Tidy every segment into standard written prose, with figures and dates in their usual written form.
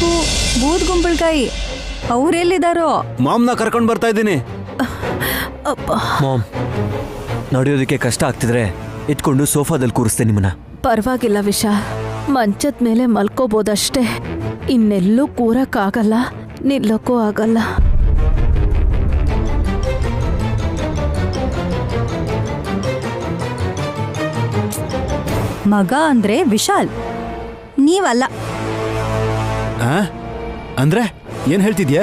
ಚಿಕ್ಕು ಬೂದ್ ಗುಂಬಳಕಾಯಿ ಅವ್ರೆಲ್ಲಿದಾರೋ? ಮಾಮ್ನ ಕರ್ಕೊಂಡು ಬರ್ತಾ ಇದ್ದೀನಿ. ಮಾಮ್, ನಡೆಯೋದಕ್ಕೆ ಕಷ್ಟ ಆಗ್ತಿದ್ರೆ ಇಟ್ಕೊಂಡು ಸೋಫಾದಲ್ಲಿ ಕೂರಿಸ್ತೆ ನಿಮ್ಮನ್ನ. ಪರವಾಗಿಲ್ಲ ವಿಶಾಲ್, ಮಂಚದ ಮೇಲೆ ಮಲ್ಕೋಬೋದಷ್ಟೇ, ಇನ್ನೆಲ್ಲೂ ಕೂರಕ್ಕಾಗಲ್ಲ, ನಿಲ್ಲಕ್ಕೂ ಆಗಲ್ಲ. ಮಗ ಅಂದ್ರೆ ವಿಶಾಲ್, ನೀವಲ್ಲ. ಅಂದ್ರೆ ಏನ್ ಹೇಳ್ತಿದ್ಯಾ?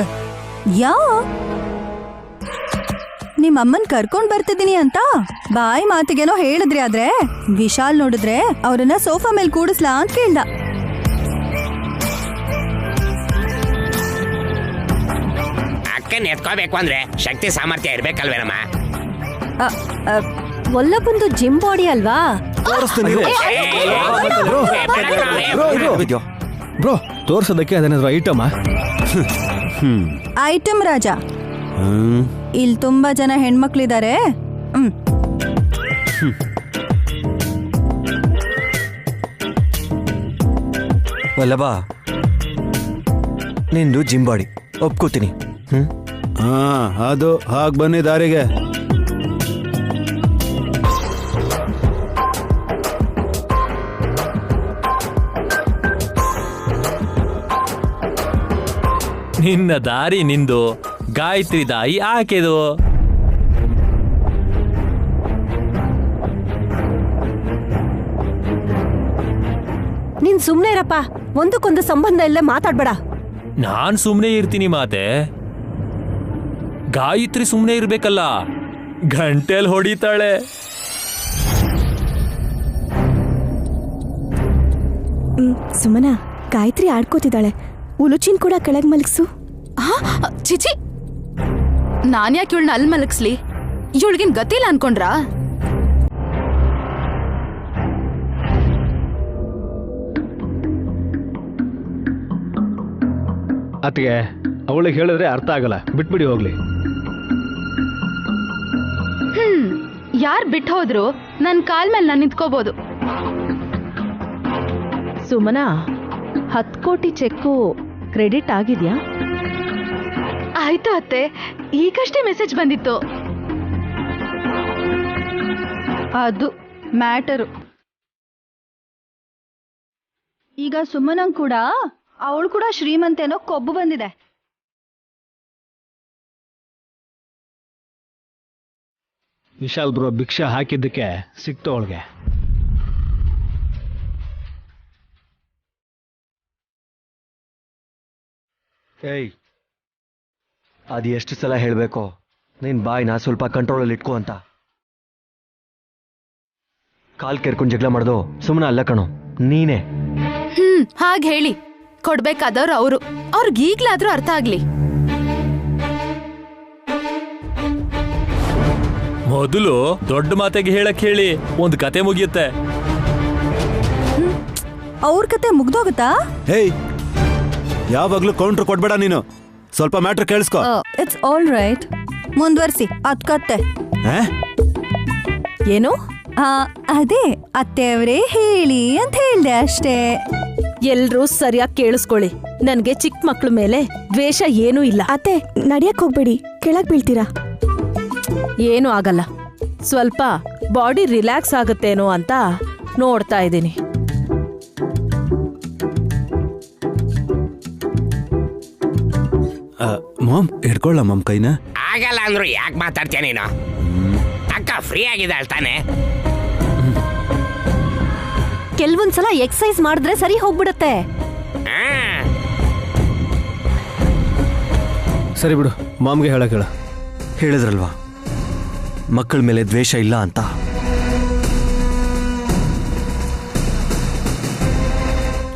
ನಿಮ್ಮಮ್ಮನ್ ಕರ್ಕೊಂಡ್ ಬರ್ತಿದ್ದೀನಿ ಅಂತ ಬಾಯಿ ಮಾತಿಗೇನೋ ಹೇಳಿದ್ರಿ, ಆದ್ರೆ ವಿಶಾಲ್ ನೋಡಿದ್ರೆ ಅವ್ರನ್ನ ಸೋಫಾ ಮೇಲೆ ಕೂಡಿಸ್ಲಾ ಅಂತ ಕೇಳ್ದ. ಅಕ್ಕನ್ ಎತ್ಕೋಬೇಕು ಅಂದ್ರೆ ಶಕ್ತಿ ಸಾಮರ್ಥ್ಯ ಇರ್ಬೇಕಲ್ವೇನಮ್ಮ? ಒಲ್ಲಪ್ಪಂದು ಜಿಮ್ ಬಾಡಿ ಅಲ್ವಾ? ಬ್ರೋ, ತೋರ್ಸೋದಕ್ಕೆ ಅದೇನಾದ್ರು ಐಟಮ್? ಐಟಮ್ ರಾಜ. ಇಲ್ಲಿ ತುಂಬಾ ಜನ ಹೆಣ್ಮಕ್ಳಿದ್ದಾರೆ. ವಲ್ಲಭ, ನಿಂದು ಜಿಮ್ ಬಾಡಿ ಒಪ್ಕೋತೀನಿ. ಅದು ಹಾಗೆ ಬನ್ನಿ ದಾರಿಗೆ. ನಿನ್ನ ದಾರಿ ನಿಂದು, ಗಾಯತ್ರಿ ದಾಯಿ ಆಕೆದು. ನೀನ್ ಸುಮ್ನೆ ಇರಪ್ಪ, ಒಂದಕ್ಕೊಂದು ಸಂಬಂಧ ಇಲ್ಲ, ಮಾತಾಡ್ಬೇಡ. ನಾನ್ ಸುಮ್ನೆ ಇರ್ತೀನಿ ಮಾತೆ, ಗಾಯತ್ರಿ ಸುಮ್ನೆ ಇರ್ಬೇಕಲ್ಲ, ಗಂಟೆಲ್ ಹೊಡಿತಾಳೆ. ಸುಮನ, ಗಾಯತ್ರಿ ಆಡ್ಕೋತಿದ್ದಾಳೆ, ಉಲುಚಿನ್ ಕೂಡ ಕೆಳಗ್ ಮಲಗ್ಸು. ಚಿಚಿ, ನಾನ್ಯಾಕೆ ಇವಳನ್ನ ಅಲ್ಲಿ ಮಲಗಿಸ್ಲಿ? ಇವಳಿಗೇನ್ ಗತಿಲ್ಲ ಅನ್ಕೊಂಡ್ರಾ? ಅತ್ತಿಗೆ, ಅವಳಿಗೆ ಹೇಳಿದ್ರೆ ಅರ್ಥ ಆಗಲ್ಲ, ಬಿಟ್ಬಿಡಿ ಹೋಗ್ಲಿ. ಯಾರ್ ಬಿಟ್ಟು ಹೋದ್ರು ನನ್ ಕಾಲ್ ಮೇಲೆ ನಾನು ನಿಂತ್ಕೋಬಹುದು. ಸುಮನಾ, 10 ಕೋಟಿ ಚೆಕ್ಕು ಕ್ರೆಡಿಟ್ ಆಗಿದ್ಯಾ? ಆಯ್ತು ಅತ್ತೆ, ಈಗಷ್ಟೇ ಮೆಸೇಜ್ ಬಂದಿತ್ತು. ಅದು ಮ್ಯಾಟರು. ಈಗ ಸುಮನಂಗ್ ಕೂಡ ಅವಳು ಕೂಡ ಶ್ರೀಮಂತೇನೋ ಕೊಬ್ಬು ಬಂದಿದೆ. ವಿಶಾಲ್ ಬ್ರೋ ಭಿಕ್ಷೆ ಹಾಕಿದ್ದಕ್ಕೆ ಸಿಕ್ತು ಅವಳಿಗೆ. ಏಯ್, ಅದು ಎಷ್ಟು ಸಲ ಹೇಳಬೇಕೋ ನಿನ್ ಬಾಯ್ನ ಸ್ವಲ್ಪ ಕಂಟ್ರೋಲಲ್ಲಿ ಇಟ್ಕೋ ಅಂತ. ಕಾಲ್ ಕೆರ್ಕೊಂಡು ಜಗಳ ಮಾಡ್ದು ಸುಮ್ಮನೆ ಅಲ್ಲ ಕಣೋ, ನೀನೇ. ಹಾಗೆ ಹೇಳಿ ಕೊಡ್ಬೇಕಾದವ್ರು ಅವರು, ಅವ್ರಿಗೀಗ್ಲಾದ್ರೂ ಅರ್ಥ ಆಗ್ಲಿ. ಮೊದಲು ದೊಡ್ಡ ಮಾತೆಗೆ ಹೇಳಕ್ ಹೇಳಿ, ಒಂದ್ ಕತೆ ಮುಗಿಯುತ್ತೆ. ಅವ್ರ ಕತೆ ಮುಗ್ದೋಗುತ್ತಾ? ಹೇಯ್, ಯಾವಾಗ್ಲೂ ಕೌಂಟ್ರ್ ಕೊಡ್ಬೇಡ ನೀನು, ಸ್ವಲ್ಪ ಮ್ಯಾಟ್ರ್ ಕೇಳಿಸ್ಕೊ. ಇಟ್ಸ್ ಆಲ್ ರೈಟ್, ಮುಂದುವರ್ಸಿ. ಅದ್ ಕತ್ತೆ ಏನು? ಅದೇ ಅತ್ತೆಯವರೇ ಹೇಳಿ ಅಂತ ಹೇಳ್ದೆ ಅಷ್ಟೇ. ಎಲ್ರೂ ಸರಿಯಾಗಿ ಕೇಳಿಸ್ಕೊಳ್ಳಿ, ನನ್ಗೆ ಚಿಕ್ಕ ಮಕ್ಳ ಮೇಲೆ ದ್ವೇಷ ಏನೂ ಇಲ್ಲ. ಅತ್ತೆ, ನಡಿಯಕ್ ಹೋಗ್ಬೇಡಿ, ಕೆಳಗ್ ಬೀಳ್ತೀರಾ. ಏನೂ ಆಗಲ್ಲ, ಸ್ವಲ್ಪ ಬಾಡಿ ರಿಲ್ಯಾಕ್ಸ್ ಆಗುತ್ತೇನೋ ಅಂತ ನೋಡ್ತಾ ಇದ್ದೀನಿ. ಮಾಮ್, ಹಿಡ್ಕೊಳ್ಳ ಮಾಮ್ ಕೈನ. ಆಗಲ್ಲ ಅಂದ್ರು ಯಾಕೆ ಮಾತಾಡ್ತೀಯ ನೀನು? ಅಕ್ಕ ಫ್ರೀ ಆಗಿದ್ದಾಳೆ ತಾನೆ. ಕೆಲವೊಂದ್ಸಲ ಎಕ್ಸರ್ಸೈಸ್ ಮಾಡಿದ್ರೆ ಸರಿ ಹೋಗ್ಬಿಡತ್ತೆ. ಸರಿ ಬಿಡು, ಮಾಮ್ಗೆ ಹೇಳಕ್ ಹೇಳ. ಹೇಳಿದ್ರಲ್ವಾ ಮಕ್ಕಳ ಮೇಲೆ ದ್ವೇಷ ಇಲ್ಲ ಅಂತ.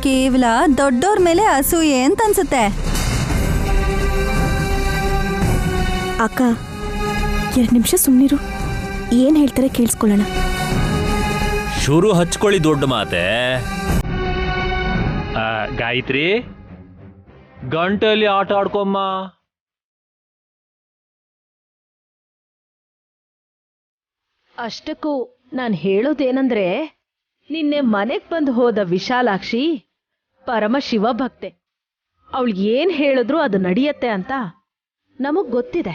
ಕೇವಲ ದೊಡ್ಡೋರ್ ಮೇಲೆ ಅಸೂಯೆ ಅಂತ ಅನ್ಸುತ್ತೆ. ಅಕ್ಕ, 2 ನಿಮಿಷ ಸುಮ್ನಿರು, ಏನ್ ಹೇಳ್ತಾರೆ ಕೇಳಿಸ್ಕೊಳ್ಳೋಣ. ಶುರು ಹಚ್ಕೊಳ್ಳಿ ದೊಡ್ಡ ಮಾತೆ. ಗಾಯತ್ರಿ, ಗಂಟೆಯಲ್ಲಿ ಆಟ ಆಡ್ಕೊಮ್ಮ. ಅಷ್ಟಕ್ಕೂ ನಾನು ಹೇಳೋದೇನಂದ್ರೆ, ನಿನ್ನೆ ಮನೆಗ್ ಬಂದು ಹೋದ ವಿಶಾಲಾಕ್ಷಿ ಪರಮ ಶಿವ ಭಕ್ತೆ. ಅವಳು ಏನ್ ಹೇಳಿದ್ರು ಅದು ನಡೆಯತ್ತೆ ಅಂತ ನಮಗ್ ಗೊತ್ತಿದೆ.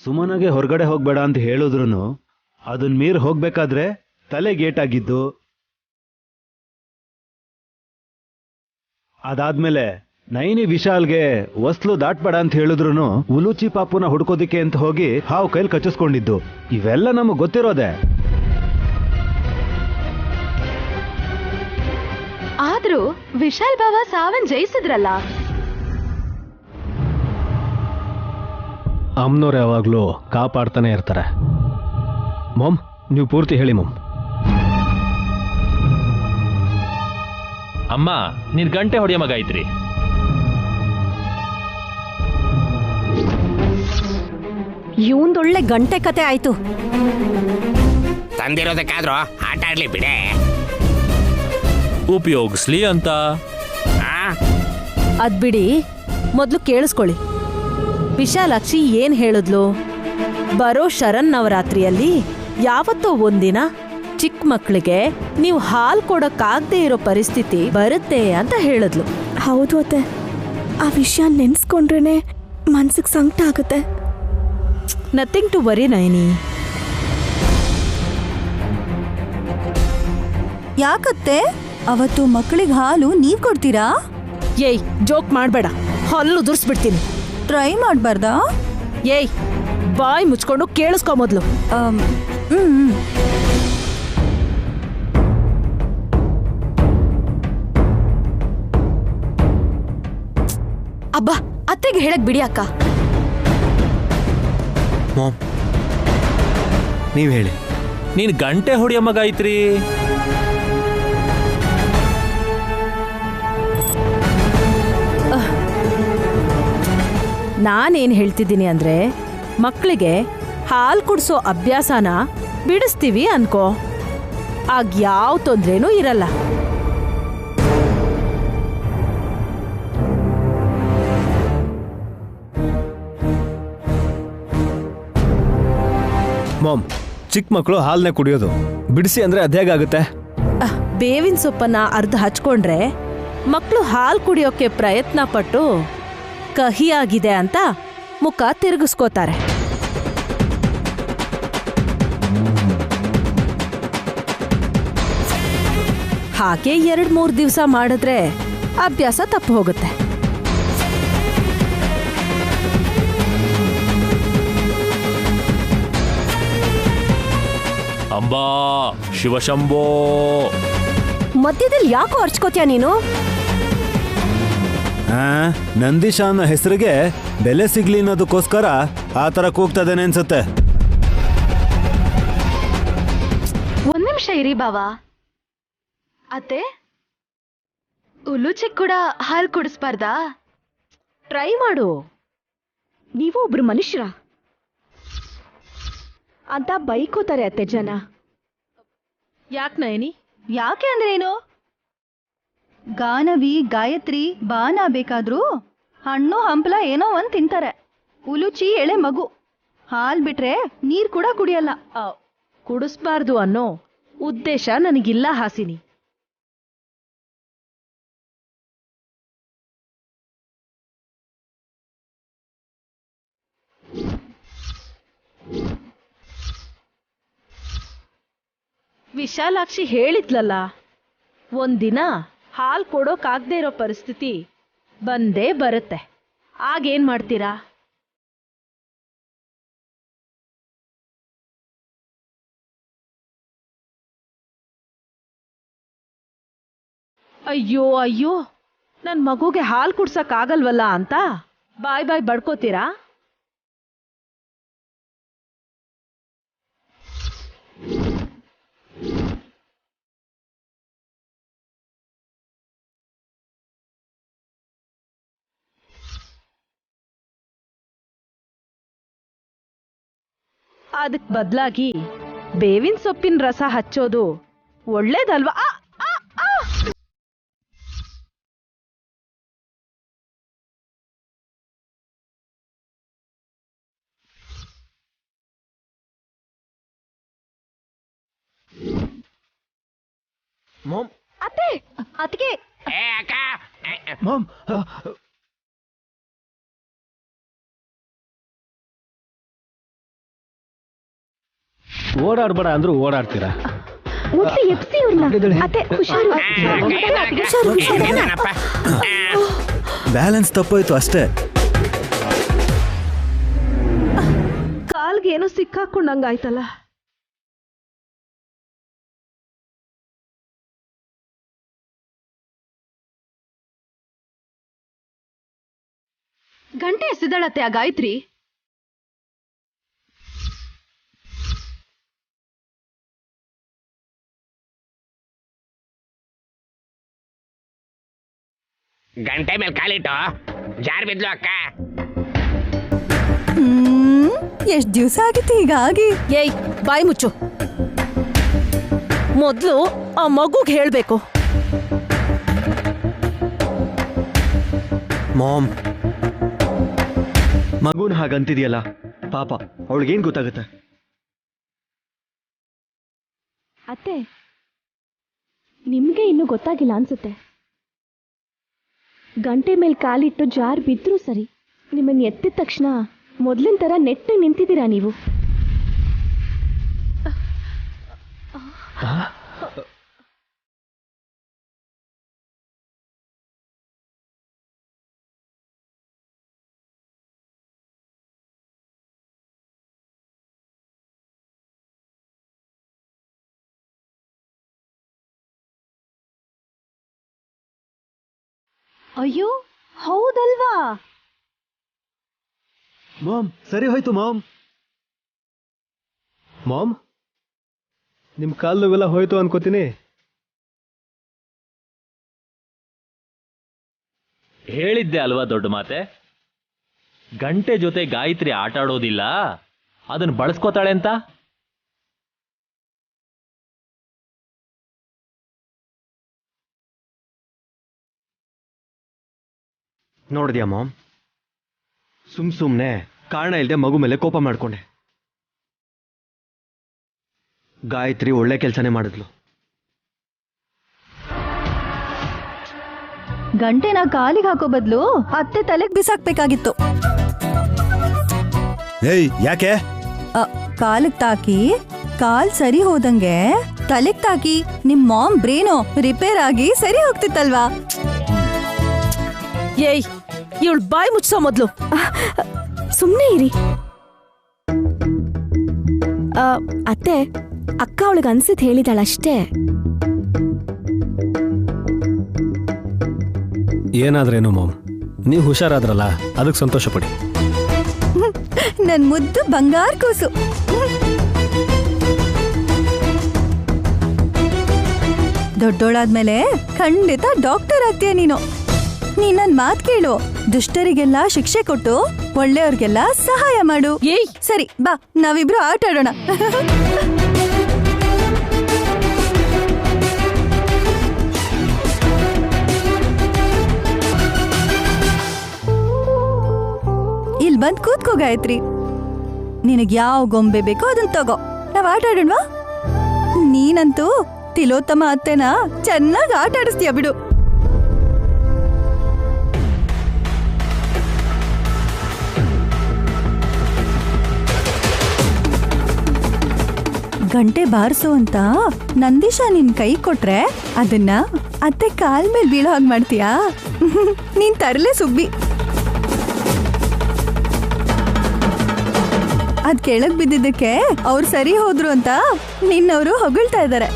ಸುಮನಗೆ ಹೊರಗಡೆ ಹೋಗ್ಬೇಡ ಅಂತ ಹೇಳಿದ್ರು ಅದನ್ನ ಮೀರ್ ಹೋಗ್ಬೇಕಾದ್ರೆ ತಲೆ ಗೇಟಾಗಿದ್ದು, ಅದಾದ್ಮೇಲೆ ನೈನಿ ವಿಶಾಲ್ಗೆ ವಸ್ಲು ದಾಟ್ಬೇಡ ಅಂತ ಹೇಳಿದ್ರು ಉಲುಚಿ ಪಾಪುನ ಹುಡ್ಕೋದಿಕ್ಕೆ ಅಂತ ಹೋಗಿ ಹಾವು ಕೈಲಿ ಕಚ್ಚಿಸ್ಕೊಂಡಿದ್ದು, ಇವೆಲ್ಲ ನಮಗ್ ಗೊತ್ತಿರೋದೆ. ಆದ್ರೂ ವಿಶಾಲ್ ಬಾವ ಸಾವನ್ ಜಯಿಸಿದ್ರಲ್ಲ. ಅಮ್ಮನವ್ರು ಯಾವಾಗ್ಲೂ ಕಾಪಾಡ್ತಾನೆ ಇರ್ತಾರೆ. ಮೊಮ್, ನೀವು ಪೂರ್ತಿ ಹೇಳಿ ಮೊಮ್. ಅಮ್ಮ, ನೀನ್ ಗಂಟೆ ಹೊಡೆಯ ಮಗ ಐತ್ರಿ. ಇವಂದೊಳ್ಳೆ ಗಂಟೆ ಕತೆ ಆಯ್ತು. ತಂದಿರೋದಕ್ಕಾದ್ರೂ ಆಟ ಆಡ್ಲಿ ಬಿಡೆ. ಉಪಯೋಗಿಸ್ಲಿ ಅಂತ. ಅದ್ಬಿಡಿ, ಮೊದ್ಲು ಕೇಳಿಸ್ಕೊಳ್ಳಿ. ವಿಶಾಲಾಕ್ಷಿ ಏನ್ ಹೇಳಿದ್ಲು? ಬರೋ ಶರನ್ ನವರಾತ್ರಿಯಲ್ಲಿ ಯಾವತ್ತೋ ಒಂದಿನ ಚಿಕ್ಕ ಮಕ್ಕಳಿಗೆ ನೀವು ಹಾಲ್ ಕೊಡಕ್ಕಾಗದೆ ಇರೋ ಪರಿಸ್ಥಿತಿ ಬರುತ್ತೆ ಅಂತ ಹೇಳಿದ್ಲು. ಹೌದು ಅತ್ತೆ, ಆ ವಿಷಯ ನೆನ್ಸ್ಕೊಂಡ್ರೇನೆ ಮನ್ಸಿಗೆ ಸಂಕಟ ಆಗುತ್ತೆ. ನಥಿಂಗ್ ಟು ವರಿ ನೈನಿ. ಯಾಕತ್ತೆ ಅವತ್ತು ಮಕ್ಕಳಿಗೆ ಹಾಲು ನೀವ್ ಕೊಡ್ತೀರಾ? ಏಯ್, ಜೋಕ್ ಮಾಡ್ಬೇಡ, ಹಲ್ಲು ದುರ್ಸ್ಬಿಡ್ತೀನಿ. ಟ್ರೈ ಮಾಡ್ಬಾರ್ದಾ? ಏಯ್, ಬಾಯ್ ಮುಚ್ಕೊಂಡು ಕೇಳಿಸ್ಕೊ ಮೊದ್ಲು. ಅಬ್ಬಾ, ಅತ್ತೆಗೆ ಹೇಳಕ್ ಬಿಡಿ ಅಕ್ಕ. ಮಾಮ್, ನೀವ್ ಹೇಳಿ. ನೀನ್ ಗಂಟೆ ಹೊಡೆಯ ಮಗ ಐತ್ರಿ. ನಾನೇನ್ ಹೇಳ್ತಿದ್ದೀನಿ ಅಂದ್ರೆ, ಮಕ್ಕಳಿಗೆ ಹಾಲ್ ಕುಡ್ಸೋ ಅಭ್ಯಾಸನ ಬಿಡಿಸ್ತೀವಿ ಅನ್ಕೋ, ಆಗ ಯಾವ ತೊಂದ್ರೆನೂ ಇರಲ್ಲ. ಮಾಮ್, ಚಿಕ್ಕ ಮಕ್ಕಳು ಹಾಲ್ನೇ ಕುಡಿಯೋದು, ಬಿಡಿಸಿ ಅಂದ್ರೆ ಅದೇಗಾಗುತ್ತೆ? ಬೇವಿನ ಸೊಪ್ಪನ್ನ ಅರ್ಧ ಹಚ್ಕೊಂಡ್ರೆ ಮಕ್ಕಳು ಹಾಲ್ ಕುಡಿಯೋಕೆ ಪ್ರಯತ್ನ ಪಟ್ಟು ಕಹಿಯಾಗಿದೆ ಅಂತ ಮುಖ ತಿರುಗಿಸ್ಕೋತಾರೆ. ಹಾಗೆ 2-3 ದಿವಸ ಮಾಡಿದ್ರೆ ಅಭ್ಯಾಸ ತಪ್ಪು ಹೋಗುತ್ತೆ. ಅಂಬಾ ಶಿವಶಂಭೋ. ಮಧ್ಯದಲ್ಲಿ ಯಾಕೋ ಅರ್ಚ್ಕೋತ್ಯಾ ನೀನು? ನಂದೀಶ ಅನ್ನೋ ಹೆಸರಿಗೆ ಬೆಲೆ ಸಿಗ್ಲಿ ಅನ್ನೋದಕ್ಕೋಸ್ಕರ ಆ ತರ ಕೂಗ್ತದೇನೆ ಅನ್ಸುತ್ತೆ. ಒಂದ್ ನಿಮಿಷ ಇರಿ ಬಾವ. ಅತ್ತೆ, ಉಲುಚಿಕ್ ಕೂಡ ಹಾಲ್ ಕುಡಿಸ್ಬಾರ್ದಾ? ಟ್ರೈ ಮಾಡು. ನೀವು ಒಬ್ರು ಮನುಷ್ಯರ ಅಂತ ಬೈಕೋತಾರೆ ಅತ್ತೆ ಜನ. ಯಾಕೆ ನಯನಿ? ಯಾಕೆ ಅಂದ್ರೇನು? ಗಾನವಿ ಗಾಯತ್ರಿ ಬಾನ ಬೇಕಾದ್ರೂ ಹಣ್ಣು ಹಂಪಲ ಏನೋ ಒಂದ್ ತಿಂತಾರೆ. ಉಲುಚಿ ಎಳೆ ಮಗು, ಹಾಲ್ ಬಿಟ್ರೆ ನೀರ್ ಕೂಡ ಕುಡಿಯಲ್ಲ. ಕುಡಿಸ್ಬಾರ್ದು ಅನ್ನೋ ಉದ್ದೇಶ ನನಗಿಲ್ಲ ಹಾಸಿನಿ. ವಿಶಾಲಾಕ್ಷಿ ಹೇಳಿದ್ಲಲ್ಲ, ಒಂದಿನ ಹಾಲ್ ಕೊಡೋಕಾಗ್ದೇ ಇರೋ ಪರಿಸ್ಥಿತಿ ಬಂದೇ ಬರುತ್ತೆ. ಆಗೇನ್ ಮಾಡ್ತೀರಾ? ಅಯ್ಯೋ ಅಯ್ಯೋ, ನನ್ ಮಗುಗೆ ಹಾಲ್ ಕುಡ್ಸಕ್ ಆಗಲ್ವಲ್ಲ ಅಂತ ಬಾಯ್ ಬಾಯ್ ಬಡ್ಕೋತೀರಾ? ಅದಕ್ ಬದಲಾಗಿ ಬೇವಿನ ಸೊಪ್ಪಿನ ರಸ ಹಚ್ಚೋದು ಒಳ್ಳೇದಲ್ವಾ? ಮಾಮ್ ಅತ್ತೆ ಅದಕ್ಕೆ ಏ ಅಕ್ಕ ಮಾಮ್ ಓಡಾಡ್ಬೇಡ ಅಂದ್ರೂ ಓಡಾಡ್ತೀರಾ. ಮುಟ್ಟಿ ಎಪ್ಸಿ ಇವ್ರನ್ನ. ಅತ್ತೆ ಹುಷಾರು ಏನಪ್ಪ ಬ್ಯಾಲೆನ್ಸ್ ತಪ್ಪೋಯ್ತು ಅಷ್ಟೇ. ಕಾಲ್ಗೆ ಏನೋ ಸಿಕ್ಕಾಕೊಂಡಂಗಾಯ್ತಲ್ಲ. ಗಂಟೆ ಎಸೆದಳತ್ತೆ ಆ ಗಾಯತ್ರಿ. ಗಂಟೆ ಮೇಲೆ ಕಾಲಿಟ್ಟು ಜಾರ್ ಬಿದ್ಲು ಅಕ್ಕ. ಎಷ್ಟ್ ದಿವ್ಸ ಆಗಿತ್ತು ಹೀಗಾಗಿ. ಏಯ್ ಬಾಯಿ ಮುಚ್ಚು. ಮೊದ್ಲು ಆ ಮಗುಗ್ ಹೇಳ್ಬೇಕು. ಮಾಮ್ ಮಗುನ್ ಹಾಗಂತಿದ್ಯಲ್ಲ ಪಾಪ, ಅವಳಿಗೇನ್ ಗೊತ್ತಾಗುತ್ತೆ? ಅತ್ತೆ ನಿಮ್ಗೆ ಇನ್ನೂ ಗೊತ್ತಾಗಿಲ್ಲ ಅನ್ಸುತ್ತೆ. ಗಂಟೆ ಮೇಲೆ ಕಾಲಿಟ್ಟು ಜಾರ್ ಬಿದ್ರೂ ಸರಿ, ನಿಮ್ಮನ್ನ ಎತ್ತಿದ ತಕ್ಷಣ ಮೊದ್ಲಿನ ತರ ನೆಟ್ಟು ನಿಂತಿದ್ದೀರಾ ನೀವು. ಅಯ್ಯೋ ಹೌದಲ್ವಾ? ಮಾಮ್ ಸರಿ ಹೋಯ್ತು ಮಾಮ್. ಮಾಮ್ ನಿಮ್ ಕಾಲ್ ನೋವೆಲ್ಲ ಹೋಯ್ತು ಅನ್ಕೋತೀನಿ. ಹೇಳಿದ್ದೆ ಅಲ್ವಾ ದೊಡ್ಡ ಮಾತೆ, ಗಂಟೆ ಜೊತೆ ಗಾಯತ್ರಿ ಆಟ ಆಡೋದಿಲ್ಲ, ಅದನ್ನ ಬಳಸ್ಕೋತಾಳೆ ಅಂತ. ನೋಡಿದ್ಯಾ ಮಾಮ್, ಸುಮ್ನೆ ಕಾರಣ ಇಲ್ಲದೆ ಮಗು ಮೇಲೆ ಕೋಪ ಮಾಡ್ಕೊಂಡೆ. ಗಾಯತ್ರಿ ಒಳ್ಳೆ ಕೆಲಸನೇ ಮಾಡಿದ್ಲು. ಗಂಟೆನ ಕಾಲಿಗೆ ಹಾಕೋ ಬದ್ಲು ಅತ್ತೆ ತಲೆಗ್ ಬಿಸಾಕ್ಬೇಕಾಗಿತ್ತು. ಏಯ್ ಯಾಕೆ? ಕಾಲಿಗೆ ತಾಕಿ ಕಾಲ್ ಸರಿ ಹೋದಂಗೆ ತಲೆಗ್ ತಾಕಿ ನಿಮ್ ಮಾಮ್ ಬ್ರೇನೋ ರಿಪೇರ್ ಆಗಿ ಸರಿ ಹೋಗ್ತಿತ್ತಲ್ವಾ? ಏಯ್ ಇವಳು ಬಾಯಿ ಮುಚ್ಚೋ ಮೊದ್ಲು. ಸುಮ್ಮನೆ ಇರಿ. ಅತ್ತೆ ಅಕ್ಕ ಅವಳಿಗೆ ಅನ್ಸಿದ್ ಹೇಳಿದಾಳಷ್ಟೇ. ಏನಾದ್ರೇನು ಮಾಮ್, ನೀವು ಹುಷಾರಾದ್ರಲ್ಲ ಅದಕ್ಕೆ ಸಂತೋಷ ಪಡಿ. ನನ್ ಮುದ್ದು ಬಂಗಾರ ಕೂಸು. ದೊಡ್ಡೋಳಾದ್ಮೇಲೆ ಖಂಡಿತ ಡಾಕ್ಟರ್ ಆಗ್ತೀಯ ನೀನು. ನೀನ್ ನನ್ ಮಾತ್ ಕೇಳು, ದುಷ್ಟರಿಗೆಲ್ಲ ಶಿಕ್ಷೆ ಕೊಟ್ಟು ಒಳ್ಳೆಯವ್ರಿಗೆಲ್ಲ ಸಹಾಯ ಮಾಡು. ಏಯ್ ಸರಿ ಬಾ ನಾವಿಬ್ರು ಆಟ ಆಡೋಣ. ಇಲ್ ಬಂದ್ ಕೂತ್ಕೋ ಗಾಯತ್ರಿ. ನಿನಗ್ ಯಾವ ಗೊಂಬೆ ಬೇಕೋ ಅದನ್ನ ತಗೋ, ನಾವ್ ಆಟ ಆಡೋಣವಾ? ನೀನಂತೂ ತಿಲೋತ್ತಮ ಅತ್ತೆನ ಚೆನ್ನಾಗಿ ಆಟ ಆಡಿಸ್ತೀಯ ಬಿಡು. ಗಂಟೆ ಬಾರಿಸು ಅಂತ ನಂದೀಶ ನಿನ್ ಕೈ ಕೊಟ್ರೆ ಅದನ್ನ ಅತ್ತೆ ಕಾಲ್ ಮೇಲೆ ಬೀಳೋ ಹಾಗೆ ಮಾಡ್ತೀಯಾ? ನೀನ್ ತರಲೆ ಸುಬ್ಬಿ. ಅದ್ ಕೆಳಗ್ ಬಿದ್ದಿದ್ದಕ್ಕೆ ಅವ್ರು ಸರಿ ಹೋದ್ರು ಅಂತ ನಿನ್ನವರು ಹೊಗಳ್ತಾ ಇದ್ದಾರೆ.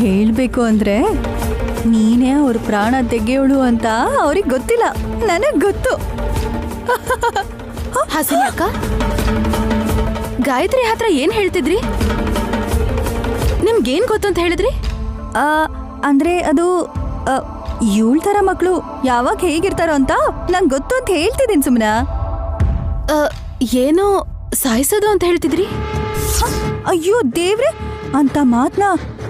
ಹೇಳ್ಬೇಕು ಅಂದ್ರೆ ನೀನೇ ಅವ್ರ ಪ್ರಾಣ ತೆಗೆಯೋಳು ಅಂತ ಅವ್ರಿಗೆ ಗೊತ್ತಿಲ್ಲ, ನನಗ್ ಗೊತ್ತು. ಹಸಿನಿ ಅಕ್ಕ, ಗಾಯತ್ರಿ ಹತ್ರ ಏನ್ ಹೇಳ್ತಿದ್ರಿ? ನಿಮ್ಗೇನ್ ಗೊತ್ತು ಅಂತ ಹೇಳಿದ್ರಿ? ಅಂದ್ರೆ ಅದು ಇವಳ ತರ ಮಕ್ಳು ಯಾವಾಗ ಹೇಗಿರ್ತಾರೋ ಅಂತ ನಂಗೆ ಗೊತ್ತು ಅಂತ ಹೇಳ್ತಿದ್ದೀನಿ ಸುಮ್ನ. ಏನೋ ಸಾಯಿಸೋದು ಅಂತ ಹೇಳ್ತಿದ್ರಿ? ಅಯ್ಯೋ ದೇವ್ರೆ, ಅಂತ ಮಾತ್ನ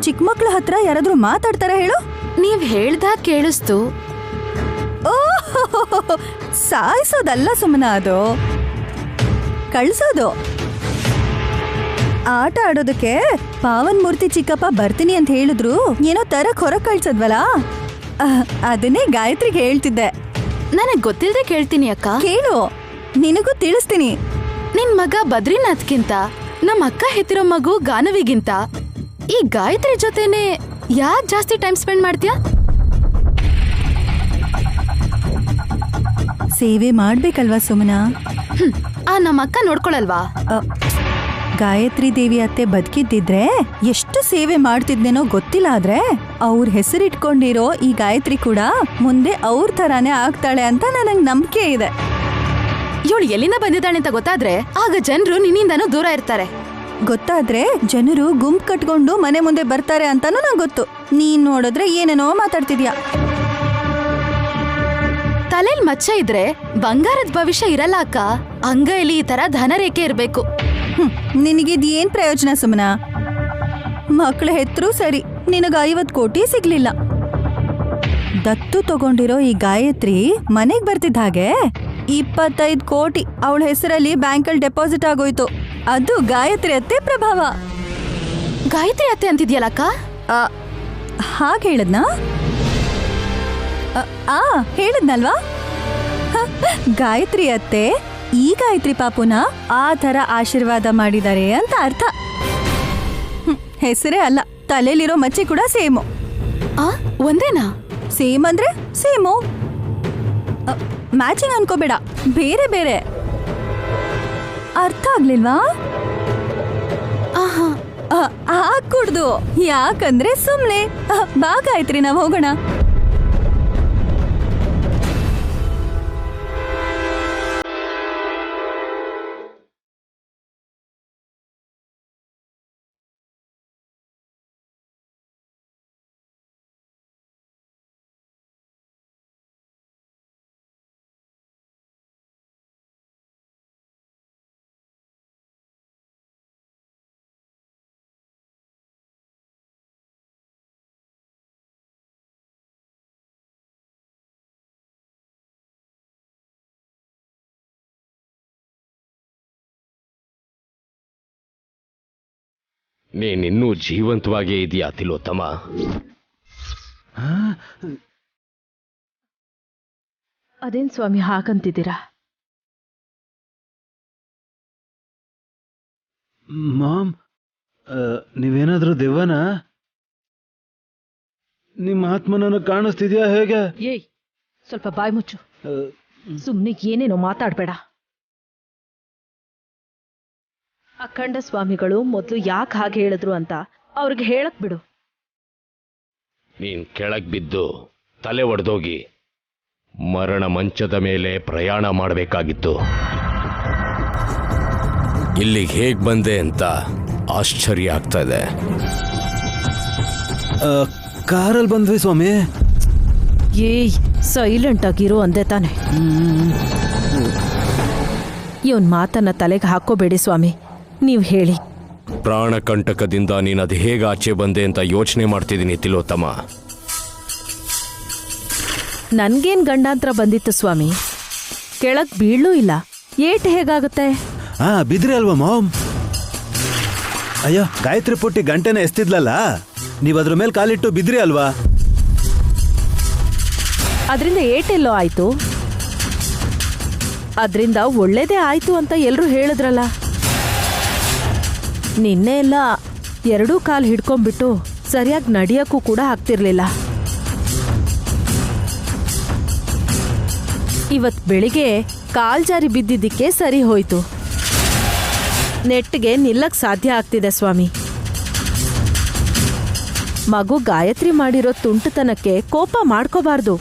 ಚಿಕ್ಕ ಮಕ್ಳ ಹತ್ರ ಯಾರಾದ್ರೂ ಮಾತಾಡ್ತಾರ ಹೇಳು? ನೀವ್ ಹೇಳ್ದಾಗ ಕೇಳಿಸ್ತು. ಓ ಸಾಯಿಸೋದಲ್ಲ ಸುಮ್ಮನ ಅದು. ಕಳ್ಸೋದು. ಆಟ ಆಡೋದಕ್ಕೆ ಪಾವನ್ ಮೂರ್ತಿ ಚಿಕ್ಕಪ್ಪ ಬರ್ತೀನಿ ಅಂತ ಹೇಳಿದ್ರು, ಏನೋ ತರಕ್ ಹೊರಗ್ ಕಳ್ಸದ್ವಲ್ಲ, ಅದನ್ನೇ ಗಾಯತ್ರಿಗೆ ಹೇಳ್ತಿದ್ದೆ. ನನಗ್ ಗೊತ್ತಿಲ್ದೆ ಕೇಳ್ತೀನಿ ಅಕ್ಕ. ಕೇಳು, ನಿನಗೂ ತಿಳಿಸ್ತೀನಿ. ನಿನ್ ಮಗ ಬದ್ರಿನಾಥ್ಗಿಂತ ನಮ್ಮ ಅಕ್ಕ ಹೆತ್ತಿರೋ ಮಗು ಗಾನವಿಗಿಂತ ಈ ಗಾಯತ್ರಿ ಜೊತೆನೆ ಯಾಕೆ ಜಾಸ್ತಿ ಟೈಮ್ ಸ್ಪೆಂಡ್ ಮಾಡ್ತೀಯಾ? ಸೇವೆ ಮಾಡ್ಬೇಕಲ್ವಾ ಸುಮನಾ? ಆ ನಮ್ಮ ಅಕ್ಕ ನೋಡ್ಕೊಳಲ್ವಾ? ಗಾಯತ್ರಿ ದೇವಿ ಅತ್ತೆ ಬದುಕಿದ್ದಿದ್ರೆ ಎಷ್ಟು ಸೇವೆ ಮಾಡ್ತಿದ್ನೇನೋ ಗೊತ್ತಿಲ್ಲ. ಆದ್ರೆ ಅವ್ರ ಹೆಸರಿಟ್ಕೊಂಡಿರೋ ಈ ಗಾಯತ್ರಿ ಕೂಡ ಮುಂದೆ ಅವ್ರ ತರಾನೇ ಆಗ್ತಾಳೆ ಅಂತ ನನಗ್ ನಂಬಿಕೆ ಇದೆ. ಇವಳು ಎಲ್ಲಿಂದ ಬಂದಿದ್ದಾಳೆ ಅಂತ ಗೊತ್ತಾದ್ರೆ ಆಗ ಜನರು ನಿನ್ನಿಂದನೂ ದೂರ ಇರ್ತಾರೆ. ಗೊತ್ತಾದ್ರೆ ಜನರು ಗುಂಪು ಕಟ್ಕೊಂಡು ಮನೆ ಮುಂದೆ ಬರ್ತಾರೆ ಅಂತಾನು ನಂಗೆ ಗೊತ್ತು. ನೀನ್ ನೋಡಿದ್ರೆ ಏನೇನೋ ಮಾತಾಡ್ತಿದ್ಯಾ. ತಲೆಲ್ ಮಚ್ಚ ಇದ್ರೆ ಬಂಗಾರದ ಭವಿಷ್ಯ ಇರಲ್ಲ ಅಕ್ಕ. ಅಂಗೈಲಿ ಈ ತರ ಧನರೇಖೆ ಇರ್ಬೇಕು. ನಿನಗಿದ್ ಏನ್ ಪ್ರಯೋಜನ ಸುಮನಾ? ಮಕ್ಳು ಹೆತ್ರು ಸರಿ, ನಿನಗ 50 ಕೋಟಿ ಸಿಗ್ಲಿಲ್ಲ. ದತ್ತು ತಗೊಂಡಿರೋ ಈ ಗಾಯತ್ರಿ ಮನೆಗ್ ಬರ್ತಿದ್ದ ಹಾಗೆ 25 ಕೋಟಿ ಅವಳ ಹೆಸರಲ್ಲಿ ಬ್ಯಾಂಕಲ್ಲಿ ಡೆಪಾಸಿಟ್ ಆಗೋಯ್ತು. ಅದು ಗಾಯತ್ರಿ ಅತ್ತೆ ಪ್ರಭಾವ. ಗಾಯತ್ರಿ ಅತ್ತೆ ಅಂತಿದ್ಯಲ್ಲಕ್ಕ? ಹಾಗೆ ಹೇಳದ್ನಾ? ಹೇಳದ್ನಲ್ವಾ? ಗಾಯತ್ರಿ ಅತ್ತೆ ಈ ಗಾಯತ್ರಿ ಪಾಪುನ ಆ ತರ ಆಶೀರ್ವಾದ ಮಾಡಿದ್ದಾರೆ ಅಂತ ಅರ್ಥ. ಹೆಸರೇ ಅಲ್ಲ, ತಲೆಲಿರೋ ಮಚ್ಚೆ ಕೂಡ ಸೇಮು. ಒಂದೇನಾ? ಸೇಮ್ ಅಂದ್ರೆ ಸೇಮು. ಮ್ಯಾಚಿಂಗ್ ಅನ್ಕೋಬೇಡ, ಬೇರೆ ಬೇರೆ. ಅರ್ಥ ಆಗ್ಲಿಲ್ವಾ? ಹಾಕೂಡ್ದು. ಯಾಕಂದ್ರೆ ಸುಮ್ನೆ. ಬಾ ಗಾಯತ್ರಿ, ನಾವ್ ಹೋಗೋಣ. ನೀನಿನ್ನೂ ಜೀವಂತವಾಗೇ ಇದೆಯಾ ತಿಲೋತ್ತಮ? ಅದೇನ್ ಸ್ವಾಮಿ ಹಾಗಂತಿದ್ದೀರಾ? ಮಾಮ್, ನೀವೇನಾದ್ರೂ ದೆವ್ವನ? ನಿಮ್ಮ ಆತ್ಮನನ್ನು ಕಾಣಿಸ್ತಿದ್ಯಾ ಹೇಗೆ? ಏಯ್, ಸ್ವಲ್ಪ ಬಾಯ್ ಮುಚ್ಚು. ಸುಮ್ನೆ ಏನೇನೋ ಮಾತಾಡ್ಬೇಡ. ಅಖಂಡ ಸ್ವಾಮಿಗಳು ಮೊದಲು ಯಾಕೆ ಹಾಗೆ ಹೇಳಿದ್ರು ಅಂತ ಅವ್ರಿಗೆ ಹೇಳಕ್ ಬಿಡು. ನೀನ್ ಕೆಳಗ್ ಬಿದ್ದು ತಲೆ ಒಡೆದೋಗಿ ಮರಣ ಮಂಚದ ಮೇಲೆ ಪ್ರಯಾಣ ಮಾಡಬೇಕಾಗಿತ್ತು. ಇಲ್ಲಿಗೆ ಹೇಗ್ ಬಂದೆ ಅಂತ ಆಶ್ಚರ್ಯ ಆಗ್ತಾ ಇದೆ. ಕಾರಲ್ಲಿ ಬಂದ್ವಿ ಸ್ವಾಮಿ. ಏಯ್, ಸೈಲೆಂಟ್ ಆಗಿರು ಅಂದೆ ತಾನೆ. ಇವನ್ ಮಾತನ್ನ ತಲೆಗೆ ಹಾಕೋಬೇಡಿ ಸ್ವಾಮಿ, ನೀವು ಹೇಳಿ. ಪ್ರಾಣಕಂಟಕದಿಂದ ನೀನದು ಹೇಗೆ ಆಚೆ ಬಂದೆ ಅಂತ ಯೋಚನೆ ಮಾಡ್ತಿದ್ದೀನಿ ತಿಲೋತ್ತಮ. ನನ್ಗೇನ್ ಗಂಡಾಂತರ ಬಂದಿತ್ತು ಸ್ವಾಮಿ, ಕೆಳಗ್ ಬೀಳೂ ಇಲ್ಲ. ಏಟ್ ಹೇಗಾಗುತ್ತೆ? ಬಿದ್ರಿ ಅಲ್ವಾ ಮಾಮ್? ಅಯ್ಯೋ, ಗಾಯತ್ರಿ ಪುಟ್ಟಿ ಗಂಟೆನ ಎಸ್ತಿದ್ಲಲ್ಲ, ನೀವ್ ಅದ್ರ ಮೇಲೆ ಕಾಲಿಟ್ಟು ಬಿದ್ರಿ ಅಲ್ವಾ? ಅದರಿಂದ ಏಟೆಲ್ಲೋ ಆಯ್ತು. ಅದರಿಂದ ಒಳ್ಳೇದೇ ಆಯ್ತು ಅಂತ ಎಲ್ರೂ ಹೇಳಿದ್ರಲ್ಲ. ನಿನ್ನೆ ಎಲ್ಲ 2 ಕಾಲು ಹಿಡ್ಕೊಂಡ್ಬಿಟ್ಟು ಸರಿಯಾಗಿ ನಡಿಯಕ್ಕೂ ಕೂಡ ಆಗ್ತಿರ್ಲಿಲ್ಲ. ಇವತ್ ಬೆಳಿಗ್ಗೆ ಕಾಲ್ ಜಾರಿ ಬಿದ್ದಿದ್ದಕ್ಕೆ ಸರಿ ಹೋಯ್ತು. ನೆಟ್ಟಿಗೆ ನಿಲ್ಲಕ್ ಸಾಧ್ಯ ಆಗ್ತಿದೆ ಸ್ವಾಮಿ. ಮಗು ಗಾಯತ್ರಿ ಮಾಡಿರೋ ತುಂಟತನಕ್ಕೆ ಕೋಪ ಮಾಡ್ಕೋಬಾರ್ದು.